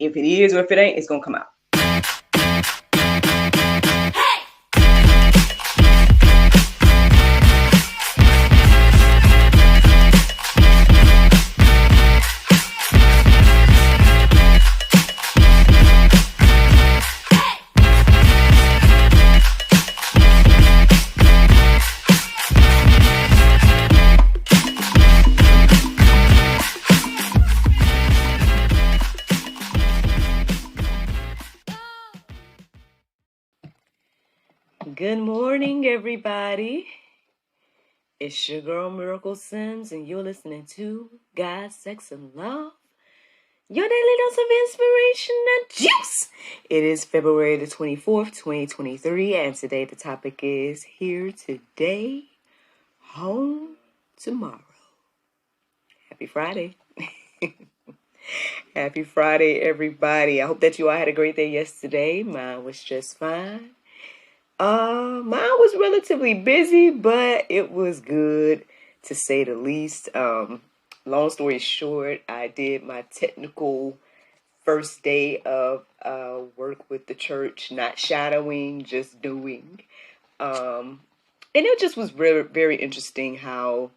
If it is or if it ain't, it's going to come out. Good morning, everybody. It's your girl, Miracle Sims, and you're listening to God, Sex, and Love, your daily dose of inspiration and juice. It is February the 24th, 2023, and today the topic is Here Today, Home Tomorrow. Happy Friday. Happy Friday, everybody. I hope that you all had a great day yesterday. Mine was just fine. Mine was relatively busy, but it was good to say the least. Long story short, I did my technical first day of work with the church, not shadowing, just doing. And it just was very, very interesting how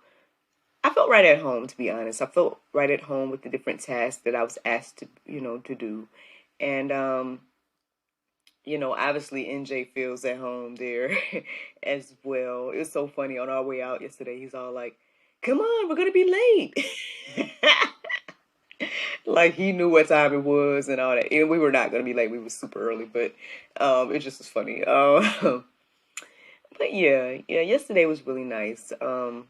I felt right at home, to be honest. I felt right at home with the different tasks that I was asked to, to do. And, obviously NJ feels at home there as well. It was so funny on our way out yesterday. He's all like, come on, we're going to be late. Like he knew what time it was and all that. And we were not going to be late. We were super early, but it just was funny. But yeah, yesterday was really nice. So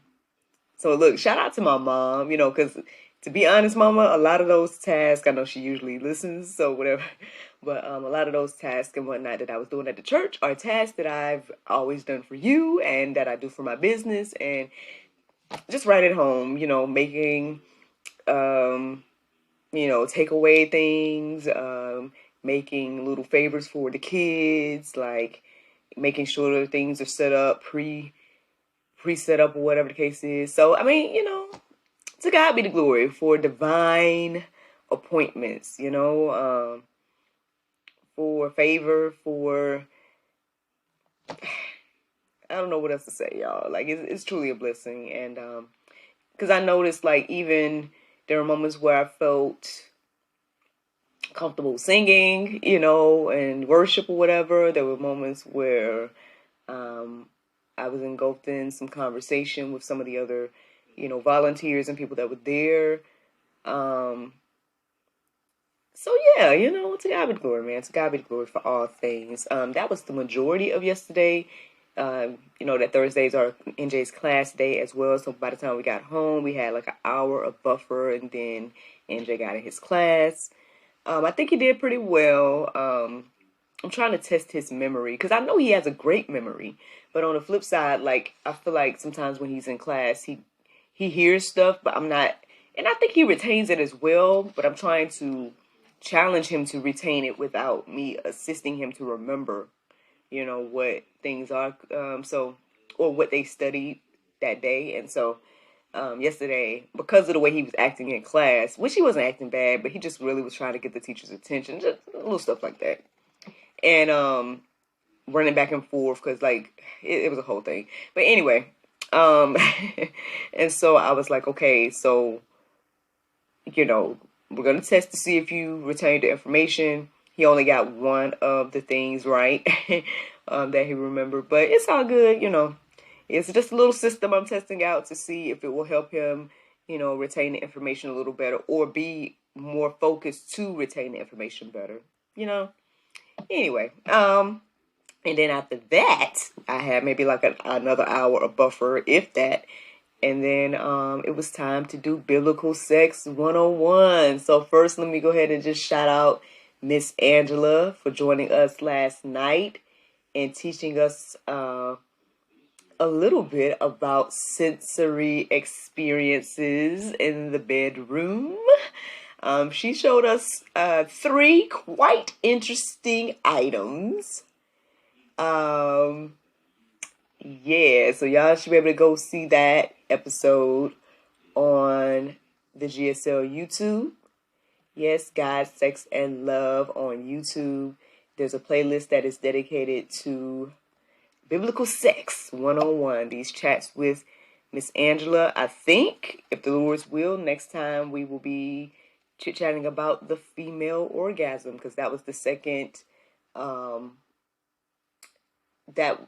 look, shout out to my mom, because to be honest, Mama, a lot of those tasks, I know she usually listens, so whatever, but a lot of those tasks and whatnot that I was doing at the church are tasks that I've always done for you and that I do for my business and just right at home, making, takeaway things, making little favors for the kids, like making sure that things are set up, pre-set up or whatever the case is. So, I mean, to God be the glory for divine appointments, for favor, for, I don't know what else to say, y'all. Like, it's truly a blessing. And, because I noticed, like, even there were moments where I felt comfortable singing, and worship or whatever. There were moments where I was engulfed in some conversation with some of the other volunteers and people that were there. So yeah, to God be the glory, man. To God be the glory for all things. That was the majority of yesterday. That Thursdays are NJ's class day as well. So by the time we got home, we had like an hour of buffer, and then NJ got in his class. I think he did pretty well. I'm trying to test his memory because I know he has a great memory. But on the flip side, like I feel like sometimes when he's in class, he hears stuff, but I'm not, and I think he retains it as well. But I'm trying to challenge him to retain it without me assisting him to remember, what things are, or what they studied that day. And so yesterday, because of the way he was acting in class, which he wasn't acting bad, but he just really was trying to get the teacher's attention, just little stuff like that. And running back and forth because like it was a whole thing. But anyway, and so I was like, okay, so we're gonna test to see if you retained the information. He only got one of the things right that he remembered, but it's all good. It's just a little system I'm testing out to see if it will help him, retain the information a little better or be more focused to retain the information better. Anyway, and then after that, I had maybe like another hour of buffer, if that. And then it was time to do Biblical Sex 101. So first, let me go ahead and just shout out Miss Angela for joining us last night and teaching us a little bit about sensory experiences in the bedroom. She showed us 3 quite interesting items. So y'all should be able to go see that episode on the GSL YouTube. Yes, God, Sex, and Love on YouTube. There's a playlist that is dedicated to Biblical Sex 101. These chats with Miss Angela. I think, if the Lord's will, next time we will be chit-chatting about the female orgasm, because that was the second that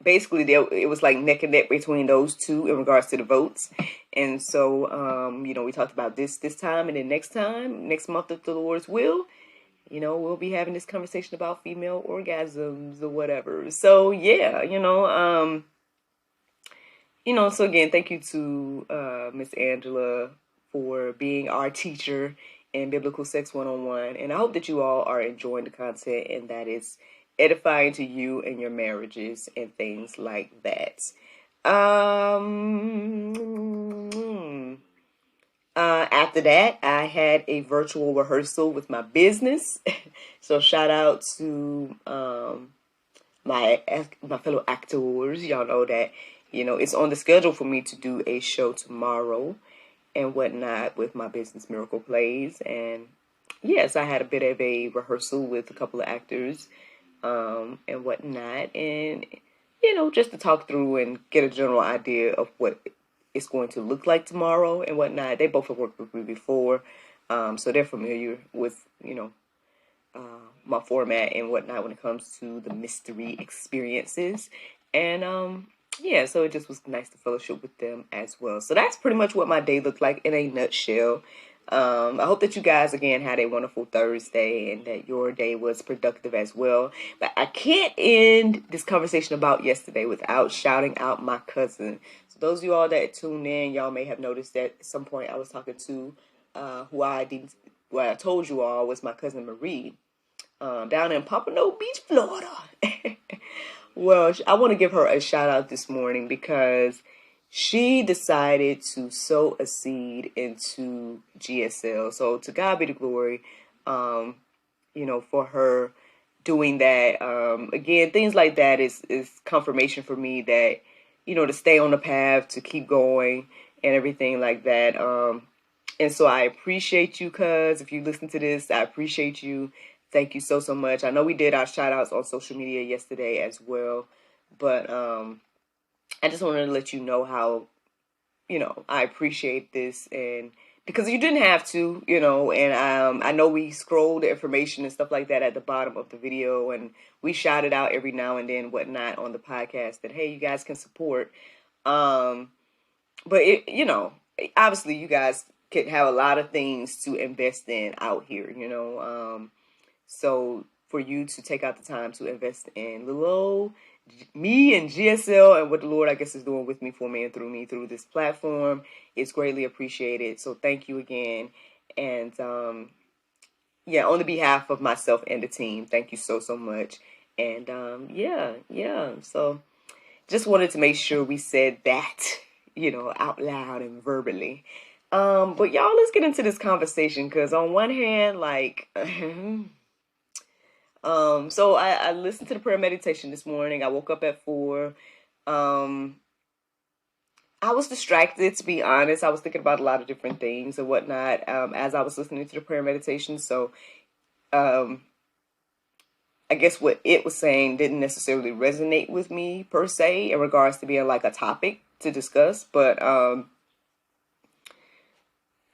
basically it was like neck and neck between those two in regards to the votes. And so we talked about this time, and then next month, if the Lord's will, we'll be having this conversation about female orgasms or whatever. So yeah, so again, thank you to Miss Angela for being our teacher in Biblical Sex 101. And I hope that you all are enjoying the content and that it's edifying to you and your marriages and things like that. After that, I had a virtual rehearsal with my business. So shout out to my fellow actors. Y'all know that, it's on the schedule for me to do a show tomorrow and whatnot with my business Miracle Plays. And yes, I had a bit of a rehearsal with a couple of actors and whatnot. And, just to talk through and get a general idea of what it's going to look like tomorrow and whatnot. They both have worked with me before, so they're familiar with, my format and whatnot when it comes to the mystery experiences. And so it just was nice to fellowship with them as well. So that's pretty much what my day looked like in a nutshell. I hope that you guys again had a wonderful Thursday and that your day was productive as well. But I can't end this conversation about yesterday without shouting out my cousin. So those of you all that tuned in, y'all may have noticed that at some point I was talking to who I told you all was my cousin Marie. Down in Pompano Beach, Florida. Well, I want to give her a shout out this morning because she decided to sow a seed into GSL. So to God be the glory, for her doing that. Again, things like that is confirmation for me that, to stay on the path, to keep going and everything like that. And so I appreciate you, cuz if you listen to this, I appreciate you. Thank you so much. I know we did our shout outs on social media yesterday as well, but I just wanted to let you know how, I appreciate this, and because you didn't have to, and I know we scrolled the information and stuff like that at the bottom of the video, and we shout it out every now and then, whatnot, on the podcast that, hey, you guys can support. But obviously you guys could have a lot of things to invest in out here, so for you to take out the time to invest in little old me and GSL and what the Lord, I guess, is doing with me, for me, and through me through this platform, it's greatly appreciated. So thank you again. And on the behalf of myself and the team, thank you so much. And so just wanted to make sure we said that, out loud and verbally. But y'all, let's get into this conversation, because on one hand, like so I listened to the prayer meditation this morning. I woke up at 4. I was distracted, to be honest. I was thinking about a lot of different things and whatnot as I was listening to the prayer meditation. So I guess what it was saying didn't necessarily resonate with me per se in regards to being like a topic to discuss. But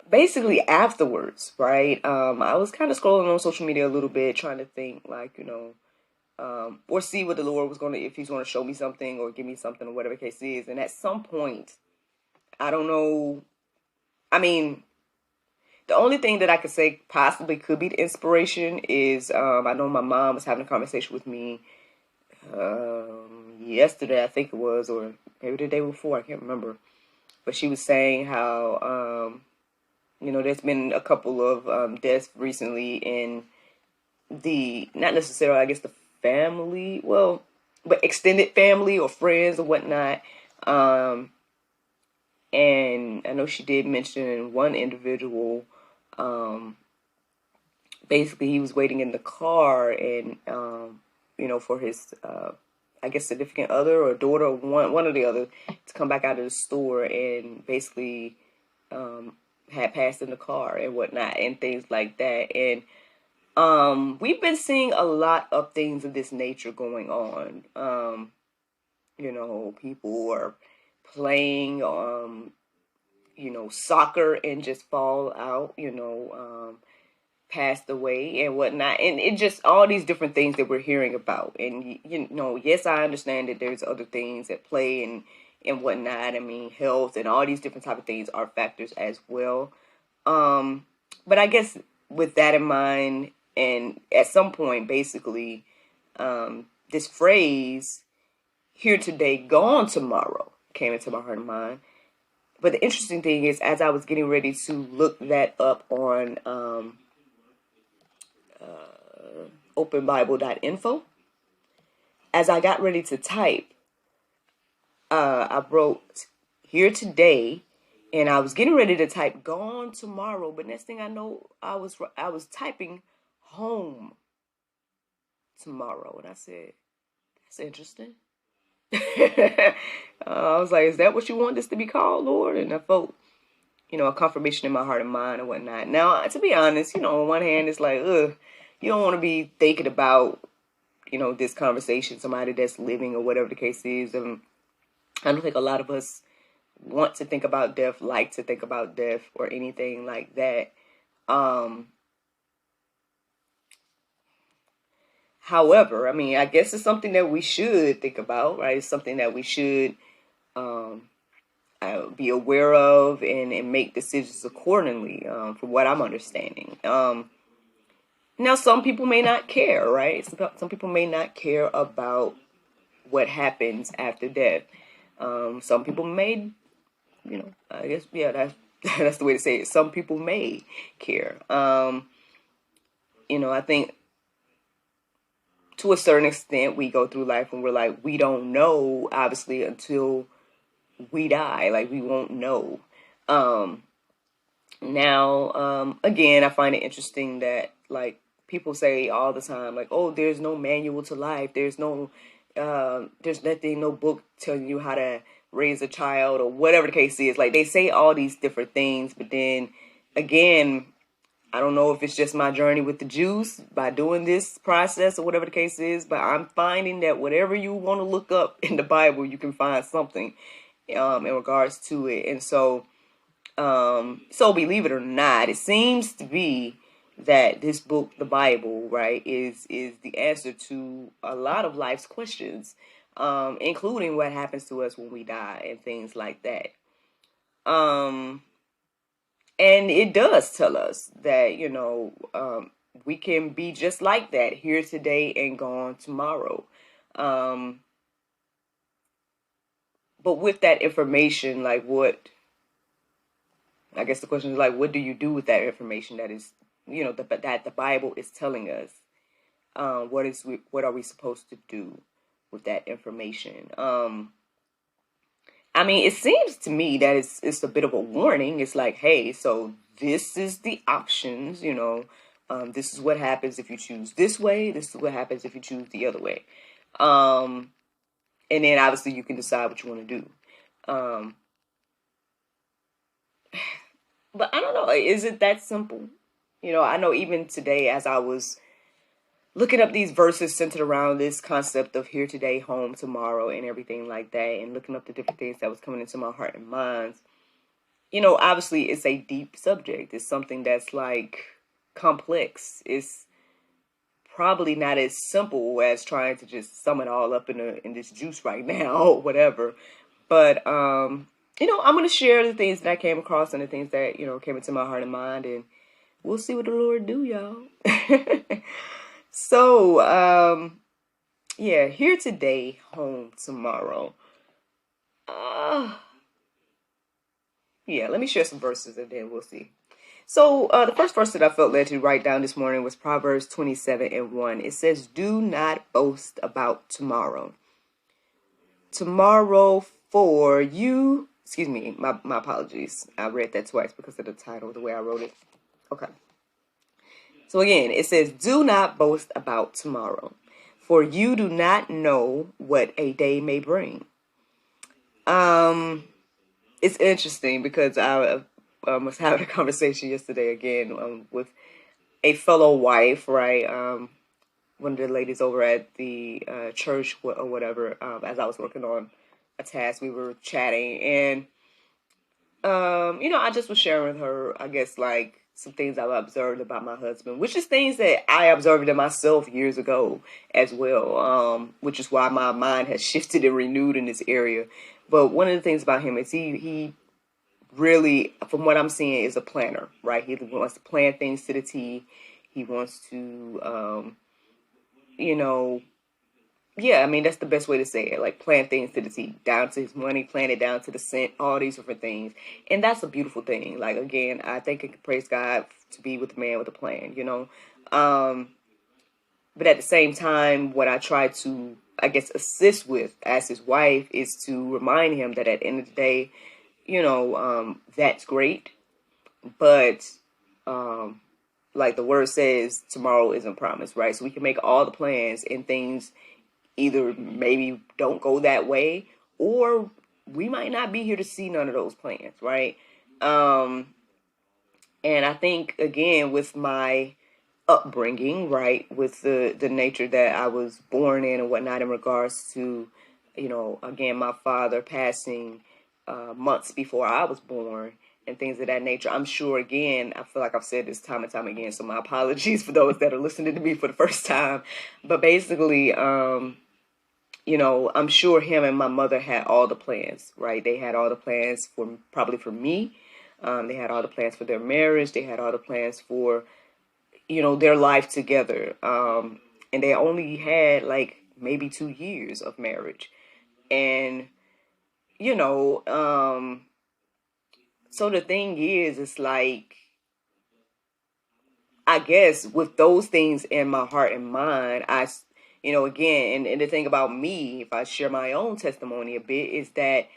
basically afterwards, right, I was kind of scrolling on social media a little bit, trying to think like, or see what the Lord was if he's going to show me something or give me something or whatever the case is. And at some point, I don't know, I mean, the only thing that I could say possibly could be the inspiration is, I know my mom was having a conversation with me yesterday, I think it was, or maybe the day before, I can't remember. But she was saying how, there's been a couple of deaths recently in not necessarily, I guess, the family, but extended family or friends or whatnot. And I know she did mention one individual, basically he was waiting in the car and, for his, I guess, significant other or daughter, or one or the other, to come back out of the store, and basically, had passed in the car and whatnot and things like that. And we've been seeing a lot of things of this nature going on. People are playing soccer and just fall out, passed away and whatnot. And it just all these different things that we're hearing about. And, yes, I understand that there's other things at play and whatnot. I mean, health and all these different type of things are factors as well. But I guess with that in mind, and at some point, basically, this phrase, here today, gone tomorrow, came into my heart and mind. But the interesting thing is, as I was getting ready to look that up on openbible.info, as I got ready to type, I wrote here today, and I was getting ready to type gone tomorrow. But next thing I know, I was typing home tomorrow, and I said, that's interesting. I was like, is that what you want this to be called, Lord? And I felt, a confirmation in my heart and mind and whatnot. Now, to be honest, on one hand, it's like, you don't want to be thinking about, this conversation, somebody that's living or whatever the case is. And I don't think a lot of us want to think about death, like to think about death or anything like that. However, I mean, I guess it's something that we should think about, right? It's something that we should be aware of and make decisions accordingly, from what I'm understanding. Now, some people may not care, right? Some people may not care about what happens after death. Some people may, I guess, yeah, that's the way to say it. Some people may care. I think to a certain extent, we go through life and we're like, we don't know, obviously, until we die. Like, we won't know. Again, I find it interesting that, like, people say all the time, like, oh, there's no manual to life. There's nothing, no book telling you how to raise a child or whatever the case is. Like, they say all these different things, but then, again, I don't know if it's just my journey with the juice by doing this process or whatever the case is, but I'm finding that whatever you want to look up in the Bible, you can find something in regards to it. And so believe it or not, it seems to be that this book, the Bible, right, is the answer to a lot of life's questions, including what happens to us when we die and things like that. And it does tell us that, we can be just like that, here today and gone tomorrow. But with that information, like I guess the question is like, what do you do with that information that is, that the Bible is telling us? What are we supposed to do with that information? I mean, it seems to me that it's a bit of a warning. It's like, hey, so this is the options, this is what happens if you choose this way. This is what happens if you choose the other way. And then obviously you can decide what you want to do. But I don't know, is it that simple? I know even today, as I was looking up these verses centered around this concept of here today, home tomorrow, and everything like that, and looking up the different things that was coming into my heart and mind, obviously it's a deep subject. It's something that's like complex. It's probably not as simple as trying to just sum it all up in this juice right now or whatever. But I'm going to share the things that I came across and the things that came into my heart and mind, and we'll see what the Lord do, y'all. So, here today, home tomorrow. Let me share some verses and then we'll see. So, the first verse that I felt led to write down this morning was Proverbs 27:1. It says, do not boast about tomorrow. Tomorrow for you, excuse me, my apologies. I read that twice because of the title, the way I wrote it. Okay. So again, it says, do not boast about tomorrow, for you do not know what a day may bring. It's interesting because was having a conversation yesterday again with a fellow wife, right? One of the ladies over at the church or whatever. As I was working on a task, we were chatting, and I just was sharing with her, I guess, like some things I've observed about my husband, which is things that I observed in myself years ago as well, which is why my mind has shifted and renewed in this area. But one of the things about him is he really, from what I'm seeing, is a planner, right? He wants to plan things to the T. He wants to, you know, yeah, I mean, that's the best way to say it. Like, plan things to the T, down to his money, plan it down to the cent, all these different things. And that's a beautiful thing. Like, again, I think I can praise God to be with a man with a plan, But at the same time, what I try to, I guess, assist with as his wife is to remind him that at the end of the day, that's great. But, like the word says, tomorrow isn't promised, right? So we can make all the plans and things either maybe don't go that way, or we might not be here to see none of those plans, right? And I think, again, with my upbringing, right, with the nature that I was born in and whatnot, in regards to, again, my father passing months before I was born and things of that nature. I'm sure, again, I feel like I've said this time and time again, so my apologies for those that are listening to me for the first time. But basically, I'm sure him and my mother had all the plans, right? They had all the plans probably for me. They had all the plans for their marriage. They had all the plans for, their life together. And they only had like maybe 2 years of marriage. And, so the thing is, it's like, I guess with those things in my heart and mind, again, and the thing about me, if I share my own testimony a bit, is that,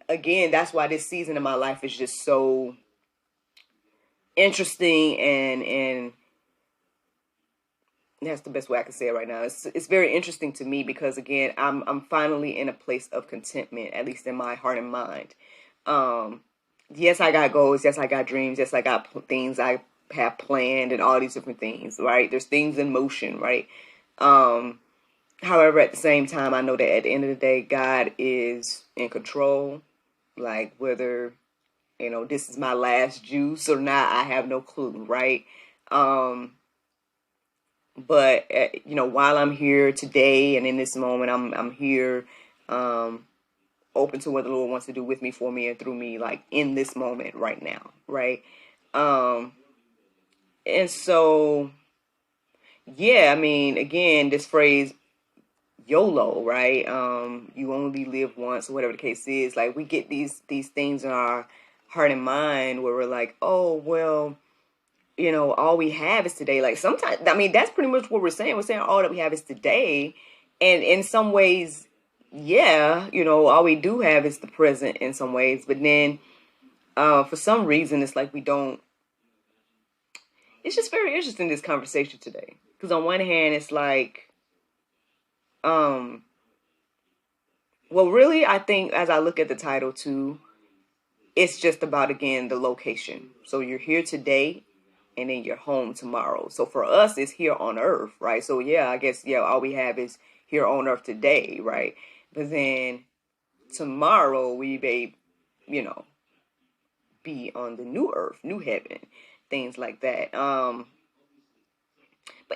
again, that's why this season of my life is just so interesting, and that's the best way I can say it right now. It's very interesting to me because, again, I'm finally in a place of contentment, at least in my heart and mind. Yes, I got goals. Yes, I got dreams. Yes, I got things I have planned and all these different things, right? There's things in motion, right? However, at the same time, I know that at the end of the day, God is in control. Like, whether, this is my last juice or not, I have no clue, right? But while I'm here today and in this moment, I'm here, open to what the Lord wants to do with me, for me, and through me, like in this moment right now, right? And so, yeah, I mean, again, this phrase YOLO, right? You only live once, or whatever the case is. Like, we get these things in our heart and mind where we're like, oh, well, all we have is today. Like, sometimes, I mean, that's pretty much what we're saying. We're saying all that we have is today. And in some ways, yeah, all we do have is the present in some ways. But then, for some reason, it's like we don't. It's just very interesting, this conversation today. Because on one hand, it's like, well, really, I think as I look at the title too, it's just about, again, the location. So you're here today, and then you're home tomorrow. So for us, it's here on earth, right? So yeah, I guess, yeah, all we have is here on earth today, right? But then tomorrow we may, be on the new earth, new heaven, things like that. But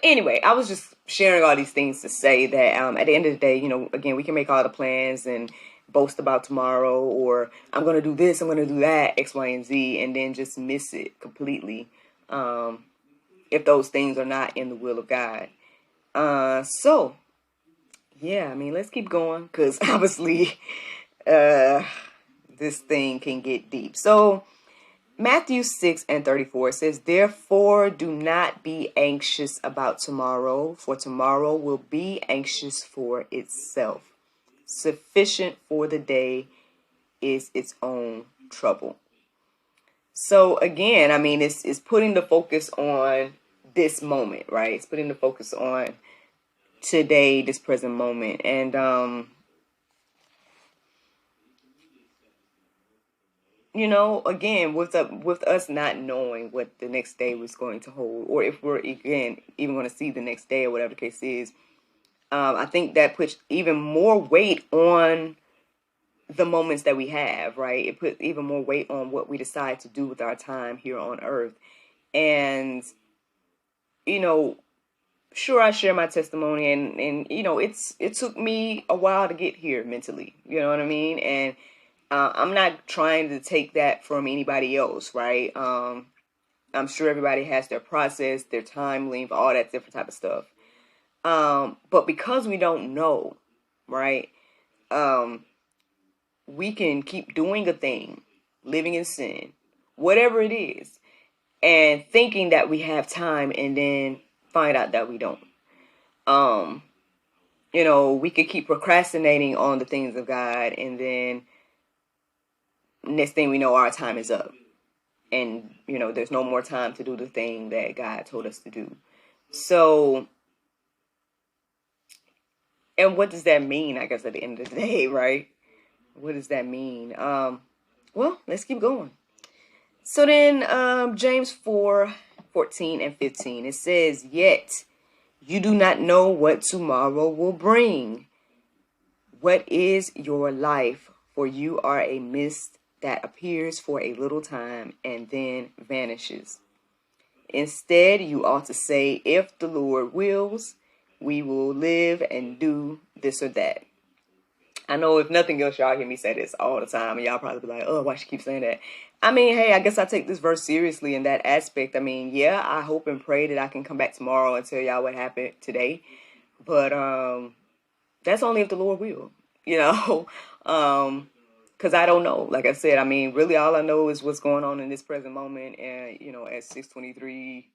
anyway, I was just sharing all these things to say that at the end of the day, again, we can make all the plans and boast about tomorrow, or I'm going to do this, I'm going to do that, X, Y, and Z, and then just miss it completely if those things are not in the will of God. So, yeah, I mean, let's keep going, because obviously this thing can get deep. So, Matthew 6:34 says, therefore do not be anxious about tomorrow, for tomorrow will be anxious for itself. Sufficient for the day is its own trouble. So again, I mean, it's putting the focus on this moment, right? It's putting the focus on today, this present moment. And again, with us not knowing what the next day was going to hold, or if we're again even going to see the next day or whatever the case is, I think that puts even more weight on the moments that we have, right? It puts even more weight on what we decide to do with our time here on earth. And, you know, sure, I share my testimony, and it took me a while to get here mentally, you know what I mean? And I'm not trying to take that from anybody else, right? I'm sure everybody has their process, their time length, all that different type of stuff. But because we don't know, right? We can keep doing a thing, living in sin, whatever it is, and thinking that we have time, and then find out that we don't. We could keep procrastinating on the things of God, and then next thing we know, our time is up. And, there's no more time to do the thing that God told us to do. So, and what does that mean, I guess, at the end of the day, right? What does that mean? Well, let's keep going. So then, James 4:14 and 15, it says, "Yet you do not know what tomorrow will bring. What is your life? For you are a mist that appears for a little time and then vanishes. Instead, you ought to say, if the Lord wills, we will live and do this or that." I know if nothing else, y'all hear me say this all the time, and y'all probably be like, "Oh, why she keep saying that?" I mean, hey, I guess I take this verse seriously in that aspect. I mean, yeah, I hope and pray that I can come back tomorrow and tell y'all what happened today. But that's only if the Lord will, because I don't know. Like I said, I mean, really all I know is what's going on in this present moment, and at 6:23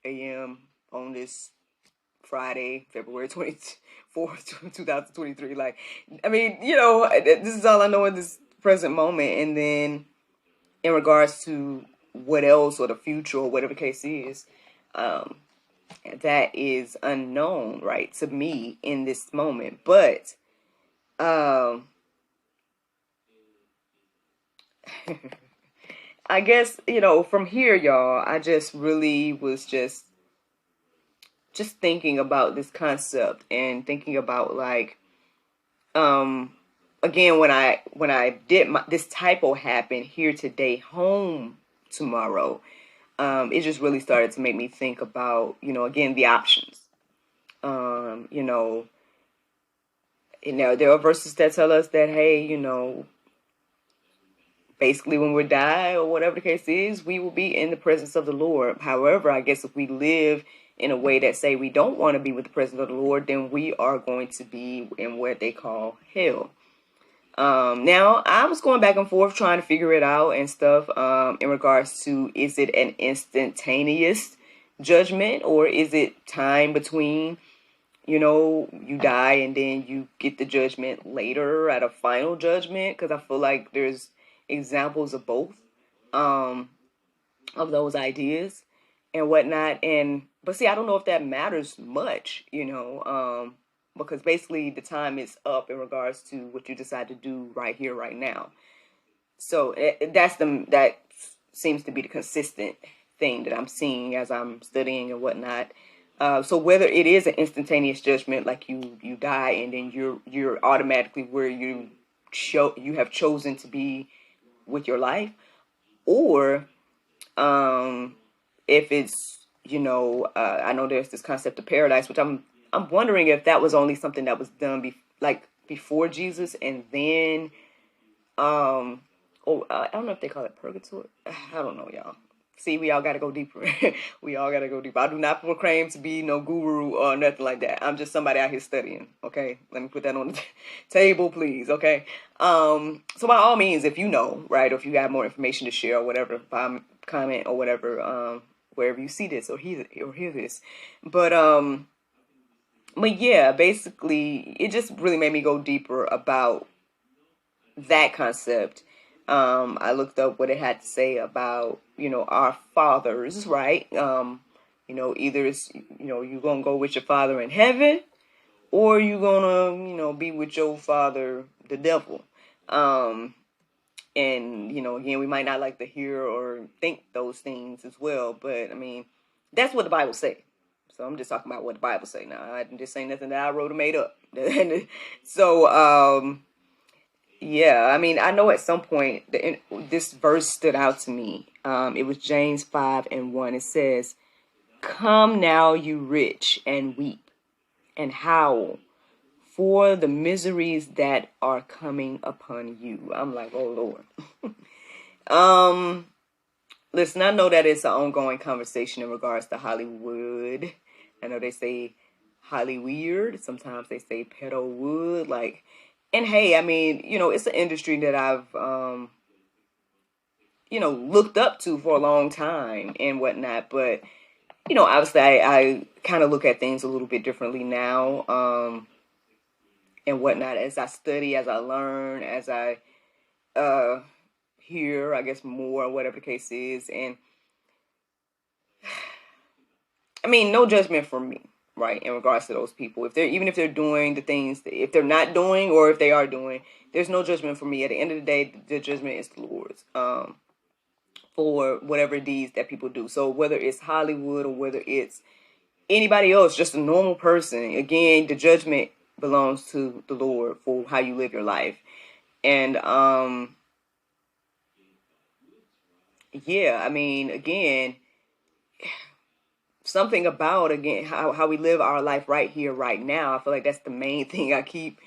a.m. on this Friday, February 24th, 2023. Like, I mean, this is all I know in this present moment. And then in regards to what else, or the future, or whatever the case is, that is unknown, right, to me in this moment. But I guess, from here, y'all, I just really was just thinking about this concept, and thinking about, like, again, when I did this typo happen here today, home tomorrow, it just really started to make me think about, again, the options. There are verses that tell us that, hey, basically when we die, or whatever the case is, we will be in the presence of the Lord. However, I guess if we live in a way that say we don't want to be with the presence of the Lord, then we are going to be in what they call hell. Now, I was going back and forth trying to figure it out and stuff, in regards to, is it an instantaneous judgment, or is it time between, you die and then you get the judgment later at a final judgment? Because I feel like there's examples of both, of those ideas and whatnot. But see, I don't know if that matters much, because basically the time is up in regards to what you decide to do right here, right now. So that seems to be the consistent thing that I'm seeing as I'm studying and whatnot. So whether it is an instantaneous judgment, like you die and then you're automatically where you have chosen to be with your life, or if it's, I know there's this concept of paradise, which I'm wondering if that was only something that was done before Jesus, and then I don't know if they call it purgatory. I don't know, y'all. See, we all got to go deeper. We all got to go deeper. I do not proclaim to be no guru or nothing like that. I'm just somebody out here studying, okay? Let me put that on the table, please, okay? So by all means, if you know, right, or if you have more information to share or whatever, comment or whatever, wherever you see this or hear this. But yeah, basically, it just really made me go deeper about that concept. I looked up what it had to say about, our fathers, right? Either it's, you're going to go with your father in heaven, or you're going to, be with your father, the devil. And, again, we might not like to hear or think those things as well. But, I mean, that's what the Bible says. So I'm just talking about what the Bible say now. I'm just saying nothing that I wrote or made up. So, yeah, I mean, I know at some point this verse stood out to me. It was James 5:1. It says, "Come now, you rich, and weep and howl for the miseries that are coming upon you." I'm like, oh Lord. Listen, I know that it's an ongoing conversation in regards to Hollywood. I know they say Hollyweird. Sometimes they say pedo wood. And hey, I mean, it's an industry that I've, looked up to for a long time and whatnot. But, obviously I kind of look at things a little bit differently now, and whatnot, as I study, as I learn, as I hear, I guess, more, whatever the case is. And I mean, no judgment from me, right, in regards to those people. Even if they're doing the things, if they're not doing, or if they are doing, there's no judgment for me. At the end of the day, the judgment is the Lord's, for whatever deeds that people do. So whether it's Hollywood or whether it's anybody else, just a normal person, again, the judgment belongs to the Lord for how you live your life. And yeah, I mean, again, something about, again, how we live our life right here, right now. I feel like that's the main thing I keep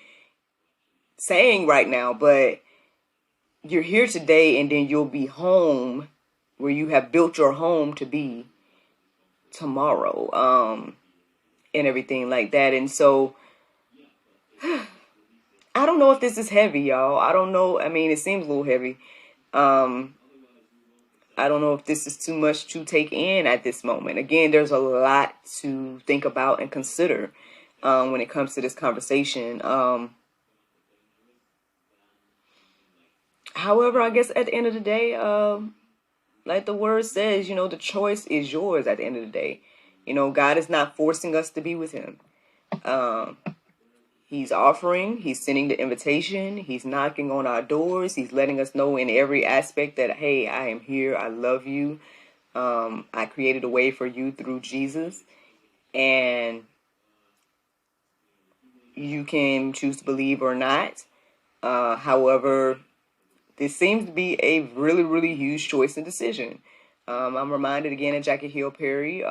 saying right now. But you're here today, and then you'll be home where you have built your home to be tomorrow, and everything like that. And so I don't know if this is heavy, y'all. I don't know. I mean, it seems a little heavy. I don't know if this is too much to take in at this moment. Again, there's a lot to think about and consider when it comes to this conversation. However, I guess at the end of the day, like the word says, the choice is yours at the end of the day. God is not forcing us to be with him. He's offering, he's sending the invitation, he's knocking on our doors, he's letting us know in every aspect that, hey, I am here, I love you, I created a way for you through Jesus, and you can choose to believe or not. However, this seems to be a really, really huge choice and decision. I'm reminded again of Jackie Hill Perry,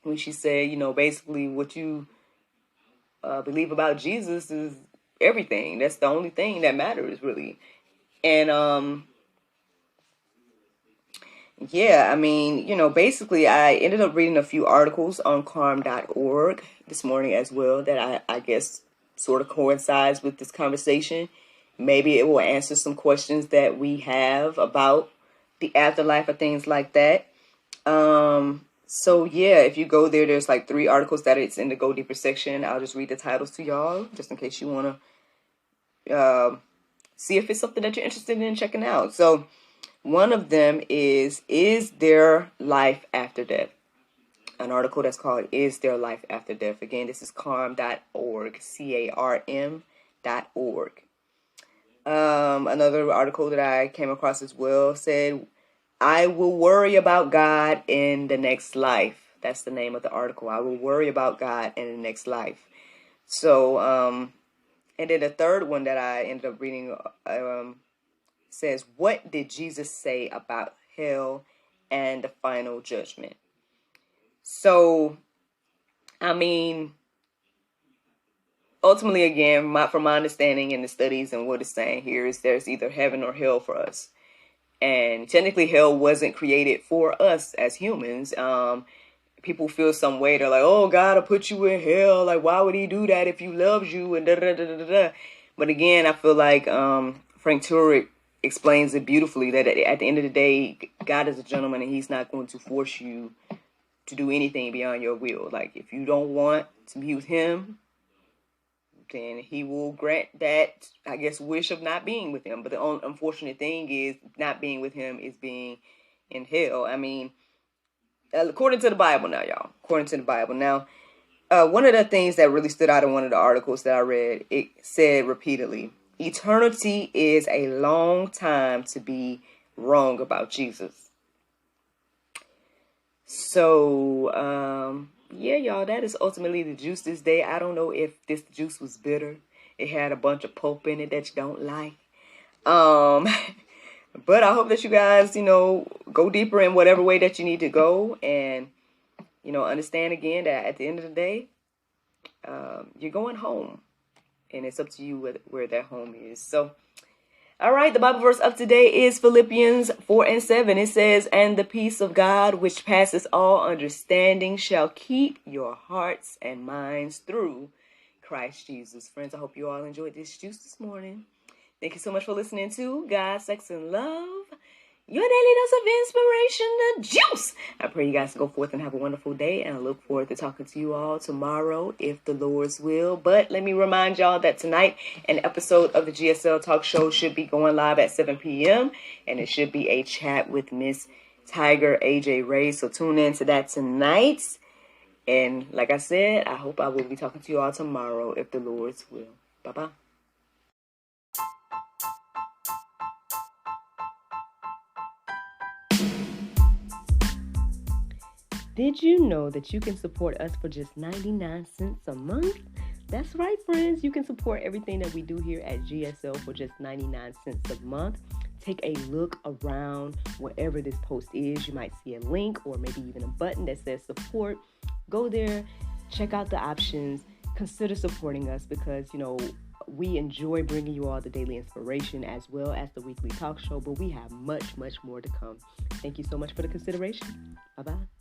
when she said, basically what you believe about Jesus is everything. That's the only thing that matters, really. And yeah, I mean, basically I ended up reading a few articles on calm.org this morning as well that I guess sort of coincides with this conversation. Maybe it will answer some questions that we have about the afterlife or things like that. So yeah, if you go there, there's like 3 articles that it's in the Go Deeper section. I'll just read the titles to y'all, just in case you want to see if it's something that you're interested in checking out. So one of them is there life after death? An article that's called Is There Life After Death? Again, this is calm.org, CARM.org. Another article that I came across as well said, I will worry about God in the next life. That's the name of the article. I will worry about God in the next life. So, and then the third one that I ended up reading says, what did Jesus say about hell and the final judgment? So, I mean, ultimately, again, from my understanding in the studies and what it's saying here is there's either heaven or hell for us. And technically, hell wasn't created for us as humans. People feel some way. They're like, oh, God will put you in hell. Like, why would he do that if he loves you? And da da da da da. But again, I feel like Frank Turek explains it beautifully that at the end of the day, God is a gentleman and he's not going to force you to do anything beyond your will. Like, if you don't want to be with him, then he will grant that, I guess, wish of not being with him. But the unfortunate thing is not being with him is being in hell. I mean, according to the Bible now, y'all. According to the Bible. Now, one of the things that really stood out in one of the articles that I read, it said repeatedly, Eternity is a long time to be wrong about Jesus. So, yeah, y'all, that is ultimately the juice this day. I don't know if this juice was bitter. It had a bunch of pulp in it that you don't like. But I hope that you guys, go deeper in whatever way that you need to go, and, understand again that at the end of the day, you're going home, and it's up to you where that home is. So, all right, the Bible verse of today is Philippians 4:7. It says, "And the peace of God, which passes all understanding, shall keep your hearts and minds through Christ Jesus." Friends, I hope you all enjoyed this juice this morning. Thank you so much for listening to God, Sex, and Love, your daily dose of inspiration, the juice. I pray you guys go forth and have a wonderful day, and I look forward to talking to you all tomorrow, if the Lord's will. But let me remind y'all that tonight, an episode of the GSL Talk Show should be going live at 7 p.m., and it should be a chat with Miss Tiger AJ Ray. So tune in to that tonight. And like I said, I hope I will be talking to you all tomorrow, if the Lord's will. Bye-bye. Did you know that you can support us for just 99 cents a month? That's right, friends. You can support everything that we do here at GSL for just 99 cents a month. Take a look around wherever this post is. You might see a link or maybe even a button that says support. Go there, check out the options, consider supporting us because, we enjoy bringing you all the daily inspiration as well as the weekly talk show, but we have much, much more to come. Thank you so much for the consideration. Bye-bye.